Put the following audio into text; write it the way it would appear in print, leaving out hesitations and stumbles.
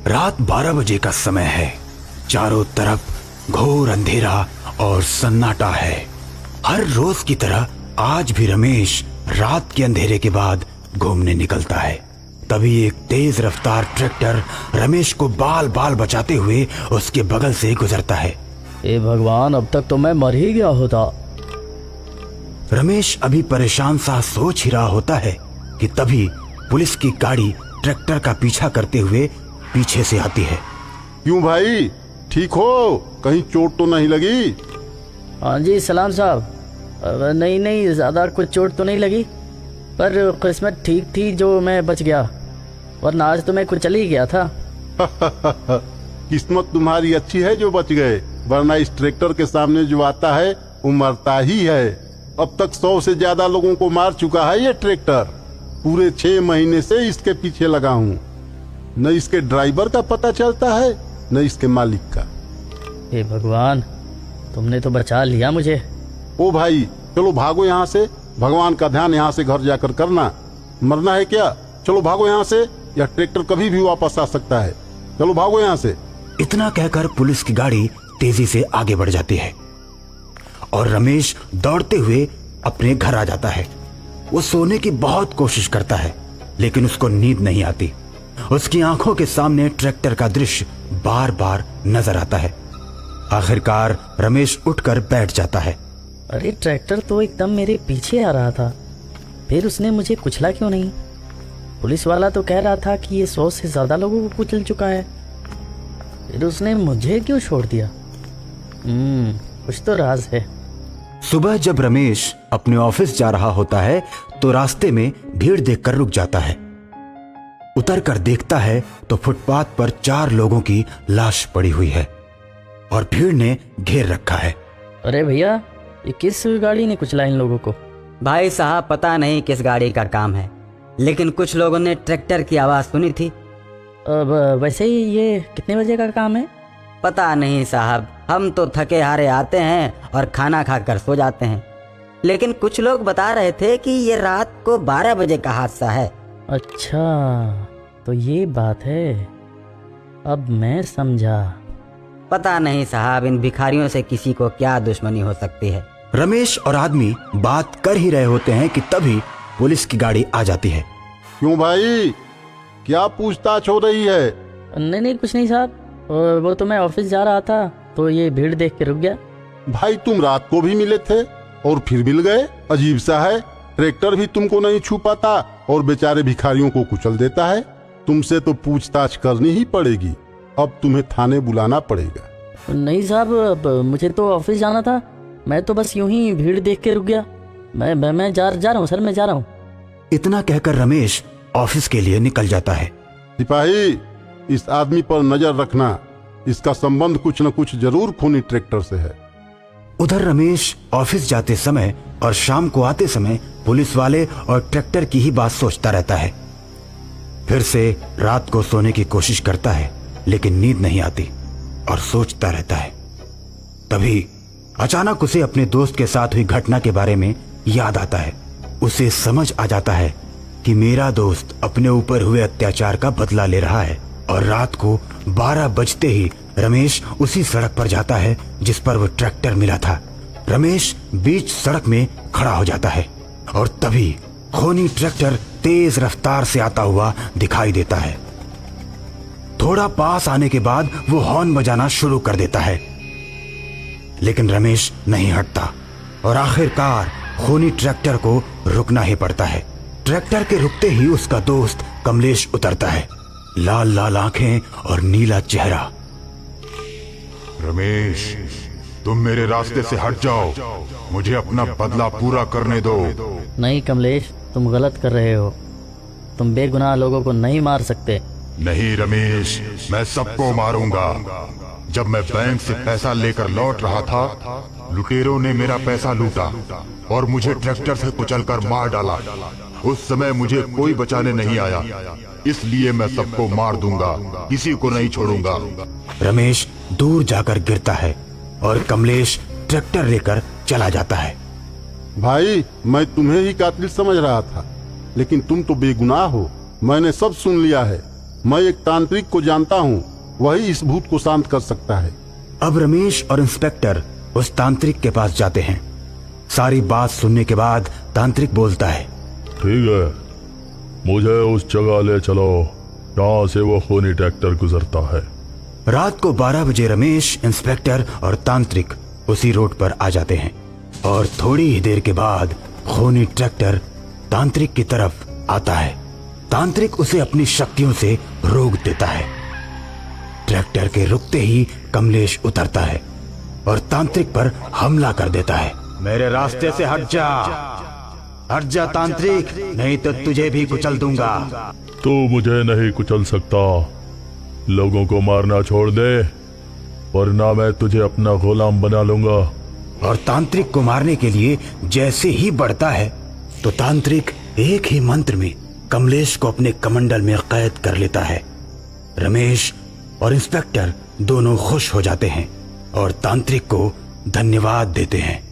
रात 12 बजे का समय है। चारों तरफ घोर अंधेरा और सन्नाटा है। हर रोज की तरह आज भी रमेश रात के अंधेरे के बाद घूमने निकलता है। तभी एक तेज रफ्तार ट्रैक्टर रमेश को बाल बाल बचाते हुए उसके बगल से गुजरता है। ए भगवान, अब तक तो मैं मर ही गया होता। रमेश अभी परेशान सा सोच ही रहा होता है कि तभी पुलिस की गाड़ी ट्रैक्टर का पीछा करते हुए पीछे से आती है। क्यों भाई, ठीक हो? कहीं चोट तो नहीं लगी? हाँ जी सलाम साहब। नहीं, ज़्यादा कुछ चोट तो नहीं लगी, पर किस्मत ठीक थी जो मैं बच गया, वरना आज तो मैं कुचल ही गया था। किस्मत तुम्हारी अच्छी है जो बच गए, वरना इस ट्रैक्टर के सामने जो आता है वो मरता ही है। अब तक 100 से ज्यादा लोगों को मार चुका है ये ट्रैक्टर। पूरे 6 महीने से इसके पीछे लगा हूँ। न इसके ड्राइवर का पता चलता है न इसके मालिक का। हे भगवान, तुमने तो बचा लिया मुझे। ओ भाई, चलो भागो यहाँ से। भगवान का ध्यान यहाँ से घर जाकर करना। मरना है क्या? चलो भागो यहाँ से, यह ट्रैक्टर कभी भी वापस आ सकता है। चलो भागो यहाँ से। इतना कहकर पुलिस की गाड़ी तेजी से आगे बढ़ जाती है और रमेश दौड़ते हुए अपने घर आ जाता है। वो सोने की बहुत कोशिश करता है, लेकिन उसको नींद नहीं आती। उसकी आंखों के सामने ट्रैक्टर का दृश्य बार बार नजर आता है। आखिरकार रमेश उठकर बैठ जाता है। अरे, ट्रैक्टर तो एकदम मेरे पीछे आ रहा था, फिर उसने मुझे कुचला क्यों नहीं? पुलिस वाला तो कह रहा था कि ये 100 से ज्यादा लोगों को कुचल चुका है, फिर उसने मुझे क्यों छोड़ दिया? कुछ तो राज है। सुबह जब रमेश अपने ऑफिस जा रहा होता है तो रास्ते में भीड़ देखकर रुक जाता है। उतरकर देखता है तो फुटपाथ पर 4 लोगों की लाश पड़ी हुई है और भीड़ ने घेर रखा है। अरे भैया, ये किस गाड़ी ने कुचला इन लोगों को? भाई साहब, पता नहीं किस गाड़ी का काम है, लेकिन कुछ लोगों ने ट्रैक्टर की आवाज़ सुनी थी। अब वैसे ही ये कितने बजे का काम है? पता नहीं साहब, हम तो थके हारे आते हैं और खाना खाकर सो जाते हैं, लेकिन कुछ लोग बता रहे थे कि ये रात को 12 बजे का हादसा है। अच्छा, तो ये बात है, अब मैं समझा। पता नहीं साहब, इन भिखारियों से किसी को क्या दुश्मनी हो सकती है। रमेश और आदमी बात कर ही रहे होते हैं कि तभी पुलिस की गाड़ी आ जाती है। क्यों भाई, क्या पूछताछ हो रही है? नहीं, कुछ नहीं साहब। वो तो मैं ऑफिस जा रहा था तो ये भीड़ देख के रुक गया। भाई, तुम रात को भी मिले थे और फिर मिल गए। अजीब सा है, ट्रैक्टर भी तुमको नहीं छू पाता और बेचारे भिखारियों को कुचल देता है। तुमसे तो पूछताछ करनी ही पड़ेगी। अब तुम्हें थाने बुलाना पड़ेगा। नहीं साहब, मुझे तो ऑफिस जाना था, मैं तो बस यूं ही भीड़ देख के रुक गया। मैं जा रहा हूँ सर, मैं जा रहा हूँ। इतना कहकर रमेश ऑफिस के लिए निकल जाता है। सिपाही, इस आदमी पर नजर रखना, इसका संबंध कुछ न कुछ जरूर खूनी ट्रैक्टर से है। उधर रमेश ऑफिस जाते समय और शाम को आते समय पुलिस वाले और ट्रैक्टर की ही बात सोचता रहता है। फिर से रात को सोने की कोशिश करता है, लेकिन नींद नहीं आती और सोचता रहता है। तभी अचानक उसे अपने दोस्त के साथ हुई घटना के बारे में याद आता है। उसे समझ आ जाता है कि मेरा दोस्त अपने ऊपर हुए अत्याचार का बदला ले रहा है और रात को 12 बजते ही रमेश उसी सड़क पर जाता है जिस पर वो ट्रैक्टर मिला था। रमेश बीच सड़क में खड़ा हो जाता है और तभी खूनी ट्रैक्टर तेज रफ्तार से आता हुआ दिखाई देता है। थोड़ा पास आने के बाद वो हॉर्न बजाना शुरू कर देता है, लेकिन रमेश नहीं हटता और आखिरकार खूनी ट्रैक्टर को रुकना ही पड़ता है। ट्रैक्टर के रुकते ही उसका दोस्त कमलेश उतरता है, लाल लाल आंखें और नीला चेहरा। रमेश, तुम मेरे रास्ते से हट जाओ, मुझे अपना बदला पूरा करने दो। नहीं कमलेश, तुम गलत कर रहे हो। तुम बेगुनाह लोगों को नहीं मार सकते। नहीं रमेश, मैं सबको मारूंगा। जब मैं बैंक से पैसा लेकर लौट रहा था, लुटेरों ने मेरा पैसा लूटा और मुझे ट्रैक्टर से कुचलकर मार डाला। उस समय मुझे कोई बचाने नहीं आया, इसलिए मैं सबको मार दूंगा, किसी को नहीं छोड़ूंगा। रमेश दूर जाकर गिरता है और कमलेश ट्रैक्टर लेकर चला जाता है। भाई, मैं तुम्हें ही कातिल समझ रहा था, लेकिन तुम तो बेगुनाह हो। मैंने सब सुन लिया है। मैं एक तांत्रिक को जानता हूँ, वही इस भूत को शांत कर सकता है। अब रमेश और इंस्पेक्टर उस तांत्रिक के पास जाते हैं। सारी बात सुनने के बाद तांत्रिक बोलता है, ठीक है, मुझे उस जगह ले चलो जहाँ से वो खूनी ट्रैक्टर गुजरता है। रात को 12 बजे रमेश, इंस्पेक्टर और तांत्रिक उसी रोड पर आ जाते हैं और थोड़ी ही देर के बाद खूनी ट्रैक्टर तांत्रिक की तरफ आता है। तांत्रिक उसे अपनी शक्तियों से रोक देता है। ट्रैक्टर के रुकते ही कमलेश उतरता है और तांत्रिक पर हमला कर देता है। मेरे रास्ते से हट जा तांत्रिक, नहीं तो तुझे भी कुचल दूंगा। तू मुझे नहीं कुचल सकता, लोगों को मारना छोड़ दे वरना मैं तुझे अपना गुलाम बना लूंगा। और तांत्रिक को मारने के लिए जैसे ही बढ़ता है तो तांत्रिक एक ही मंत्र में कमलेश को अपने कमंडल में कैद कर लेता है। रमेश और इंस्पेक्टर दोनों खुश हो जाते हैं और तांत्रिक को धन्यवाद देते हैं।